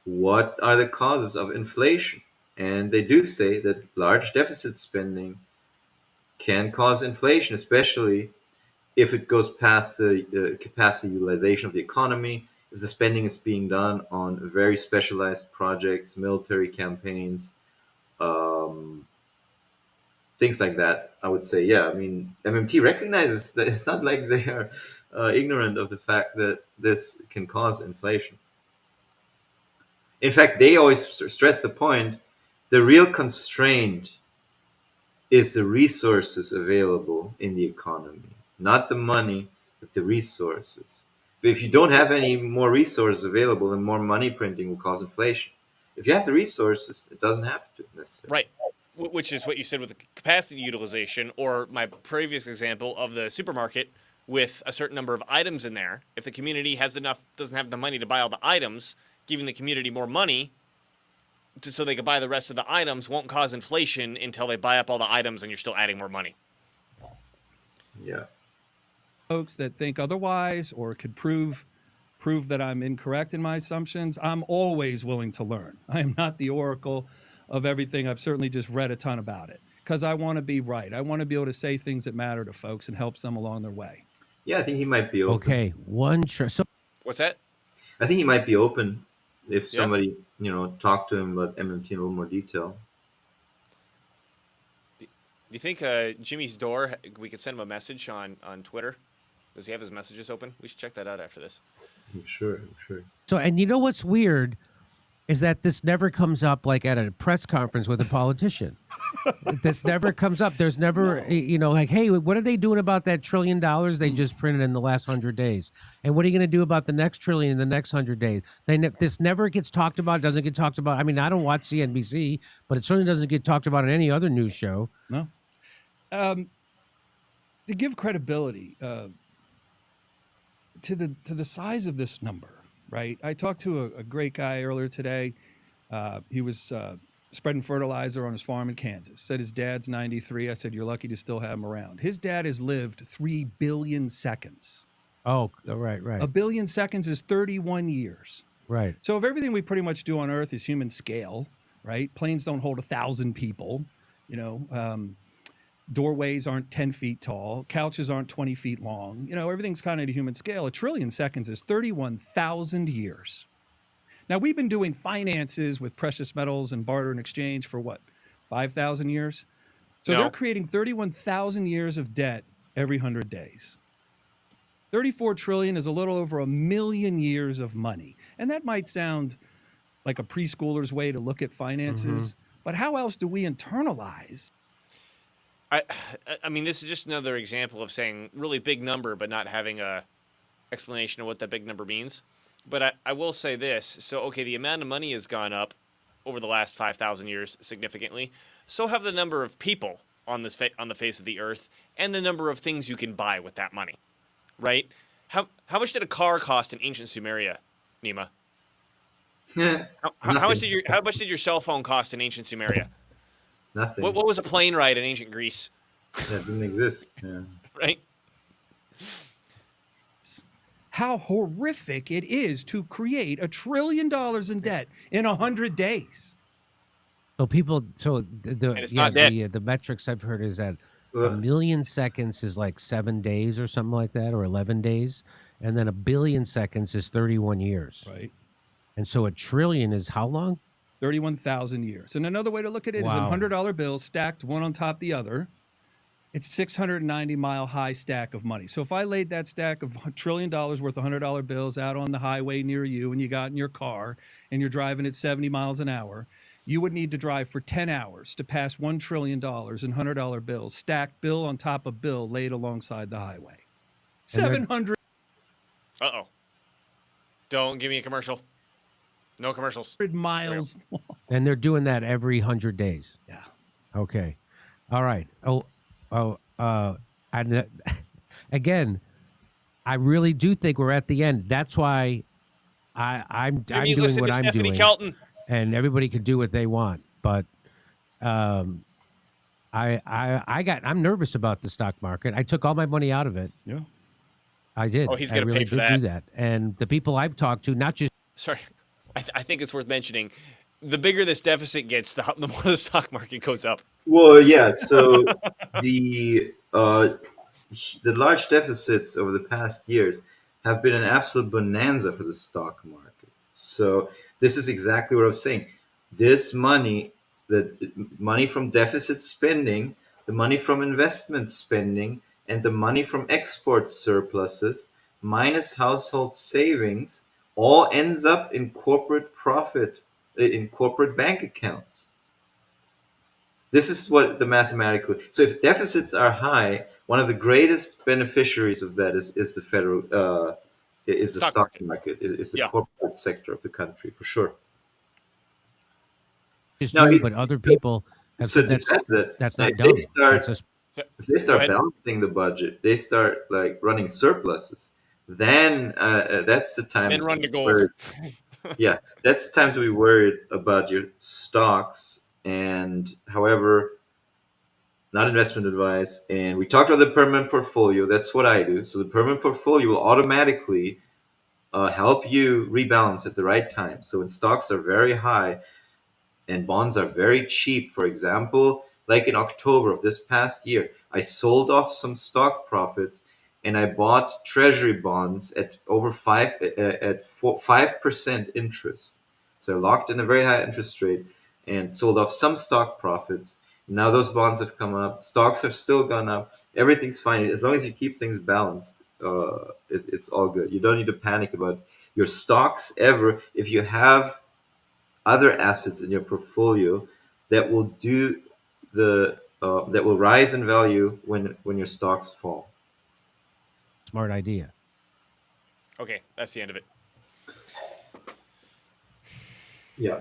what are the causes of inflation. And they do say that large deficit spending can cause inflation, especially if it goes past the capacity utilization of the economy, if the spending is being done on very specialized projects, military campaigns, things like that. I would say, yeah, I mean, MMT recognizes that it's not like they are ignorant of the fact that this can cause inflation. In fact, they always stress the point, the real constraint is the resources available in the economy, not the money, but the resources. If you don't have any more resources available, then more money printing will cause inflation. If you have the resources, it doesn't have to necessarily. Right, which is what you said with the capacity utilization, or my previous example of the supermarket with a certain number of items in there. If the community doesn't have the money to buy all the items, giving the community more money so they can buy the rest of the items won't cause inflation until they buy up all the items and you're still adding more money. Yeah. Folks that think otherwise or could prove that I'm incorrect in my assumptions, I'm always willing to learn. I am not the oracle of everything. I've certainly just read a ton about it because I want to be right. I want to be able to say things that matter to folks and help them along their way. Yeah, I think he might be open. Okay, What's that? I think he might be open if somebody, talked to him about MMT in a little more detail. Do you think Jimmy's door, we could send him a message on Twitter? Does he have his messages open? We should check that out after this. I'm sure. So, and you know what's weird is that this never comes up like at a press conference with a politician. This never comes up. There's never, like, hey, what are they doing about that $1 trillion they just printed in the last 100 days? And what are you going to do about the next trillion in the next 100 days? This never gets talked about, doesn't get talked about. I mean, I don't watch CNBC, but it certainly doesn't get talked about in any other news show. No. To give credibility to the size of this number, right? I talked to a great guy earlier today, He was spreading fertilizer on his farm in Kansas. Said his dad's 93. I said, you're lucky to still have him around. His dad has lived 3 billion seconds. Oh, right, right, A billion seconds is 31 years. right. So if everything we pretty much do on Earth is human scale, right? Planes don't hold 1,000 people. You know, doorways aren't 10 feet tall. Couches aren't 20 feet long. You know, everything's kind of at a human scale. A trillion seconds is 31,000 years. Now, we've been doing finances with precious metals and barter and exchange for what, 5,000 years? So No. they're creating 31,000 years of debt every 100 days. 34 trillion is a little over 1 million years of money. And that might sound like a preschooler's way to look at finances, but how else do we internalize? I mean, this is just another example of saying really big number, but not having a explanation of what that big number means. But I will say this. So, okay, the amount of money has gone up over the last 5,000 years significantly. So have the number of people on this on the face of the earth and the number of things you can buy with that money, right? How much did a car cost in ancient Sumeria, Nima? How much did your cell phone cost in ancient Sumeria? Nothing. What was a plane ride in ancient Greece, That didn't exist. Yeah. right? How horrific it is to create $1 trillion in debt in 100 days. So people, And it's not dead. the metrics I've heard is that a Well, million seconds is like 7 days or something like that, or 11 days, and then a billion seconds is 31 years. Right. And so a trillion is how long? 31,000 years. And another way to look at it is in Wow. $100 bills stacked one on top of the other. It's 690-mile high stack of money. So if I laid that stack of $1 trillion worth of $100 bills out on the highway near you and you got in your car and you're driving at 70 miles an hour, you would need to drive for 10 hours to pass $1 trillion in $100 bills, stacked bill on top of bill laid alongside the highway. And they're- 700 Uh-oh. Don't give me a commercial. No commercials. miles long. And they're doing that every 100 days. Yeah. Okay. All right. And again, I really do think we're at the end. That's why I'm Maybe you doing listen what to I'm Stephanie doing, Kelton. and everybody can do what they want. But I'm nervous about the stock market. I took all my money out of it. Yeah. I did. Oh, he's I gonna really pay for did that. do that. And the people I've talked to, not just Sorry. I think it's worth mentioning. The bigger this deficit gets, the more the stock market goes up. well, yeah. So the large deficits over the past years have been an absolute bonanza for the stock market. So this is exactly what I was saying. This money, the money from deficit spending, the money from investment spending, and the money from export surpluses minus household savings all ends up in corporate profit, in corporate bank accounts. This is what the mathematical. So if deficits are high, one of the greatest beneficiaries of that is the federal, is the Stock stock market, is the Yeah. corporate sector of the country for sure. you, you- but other people have So said this that's not if dumb. they start, That's just, if they start ahead. balancing the budget, they start like running surpluses. Then that's the time. Then run be to gold. worried. Yeah, that's the time to be worried about your stocks. And however, not investment advice. And we talked about the permanent portfolio. That's what I do. So the permanent portfolio will automatically help you rebalance at the right time. So when stocks are very high and bonds are very cheap, for example, like in October of this past year, I sold off some stock profits and I bought treasury bonds at over 5% interest. So I locked in a very high interest rate and sold off some stock profits. Now those bonds have come up. Stocks have still gone up. Everything's fine as long as you keep things balanced. It's all good. You don't need to panic about your stocks ever. If you have other assets in your portfolio that will do that will rise in value when your stocks fall. smart idea. Okay, that's the end of it. Yeah.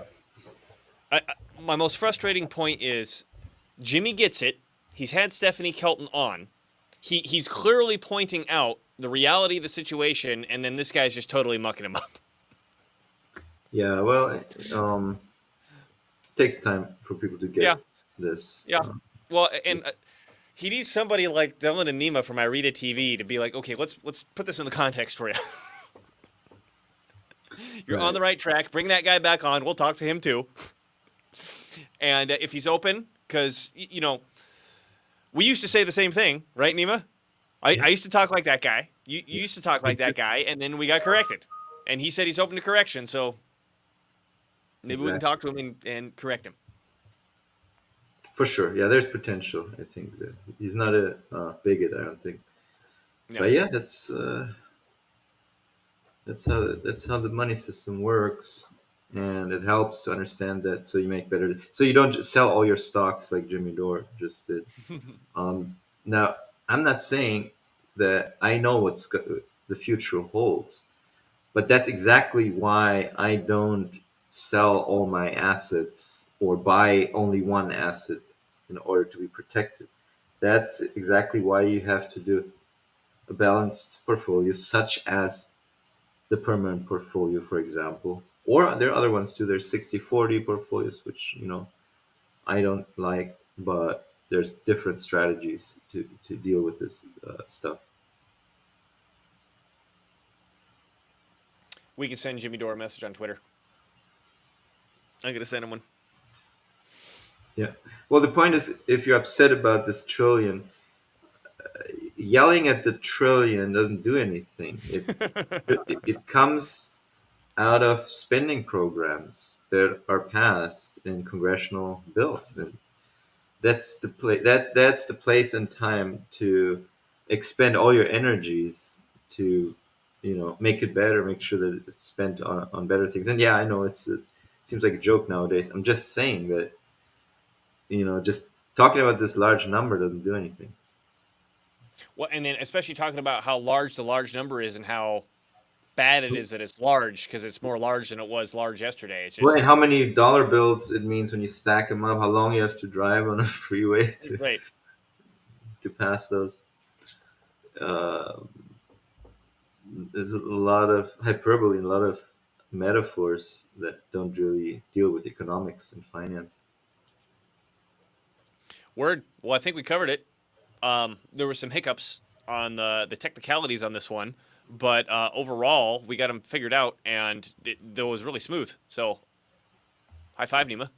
My most frustrating point is Jimmy gets it. He's had Stephanie Kelton on. He's clearly pointing out the reality of the situation, and then this guy's just totally mucking him up. Yeah. Well, takes time for people to get Yeah. this. Yeah. Well, So- and he needs somebody like Dylan and Nima from Irida TV to be like, okay, let's put this in the context for you. You're on Right. the right track. Bring that guy back on. We'll talk to him too. And if he's open, because you know, we used to say the same thing, right, Nima? I used to talk like that guy. You used to talk like that guy, and then we got corrected. And he said he's open to correction, so maybe we can talk to him and correct him. For sure, yeah. There's potential. I think that he's not a bigot. I don't think. No. But yeah, that's how the money system works, and it helps to understand that. So you make better. So you don't just sell all your stocks like Jimmy Dore just did. Now, I'm not saying that I know the future holds, but that's exactly why I don't sell all my assets or buy only one asset in order to be protected. That's exactly why you have to do a balanced portfolio, such as the permanent portfolio, for example. Or there are other ones too. There's 60/40 portfolios, which I don't like, but there's different strategies to deal with this stuff. We can send Jimmy Dore a message on Twitter. I'm gonna send him one. Yeah. Well, the point is, if you're upset about this trillion, yelling at the trillion doesn't do anything. It comes out of spending programs that are passed in congressional bills, and that's the that's the place and time to expend all your energies to make it better, make sure that it's spent on better things. And yeah, I know it seems like a joke nowadays. I'm just saying that just talking about this large number doesn't do anything. Well, and then especially talking about how large the large number is and how bad it is that it's large because it's more large than it was large yesterday. It's just Right, how many dollar bills it means when you stack them up, how long you have to drive on a freeway right. to pass those. Uh, there's a lot of hyperbole, a lot of metaphors that don't really deal with economics and finance. Word. Well, I think we covered it. There were some hiccups on the technicalities on this one, but overall we got them figured out, and it was really smooth. So, high five, Nima.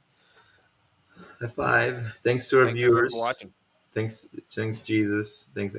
High five. Thanks to our Thanks everyone viewers. for watching. Thanks Jesus. Thanks,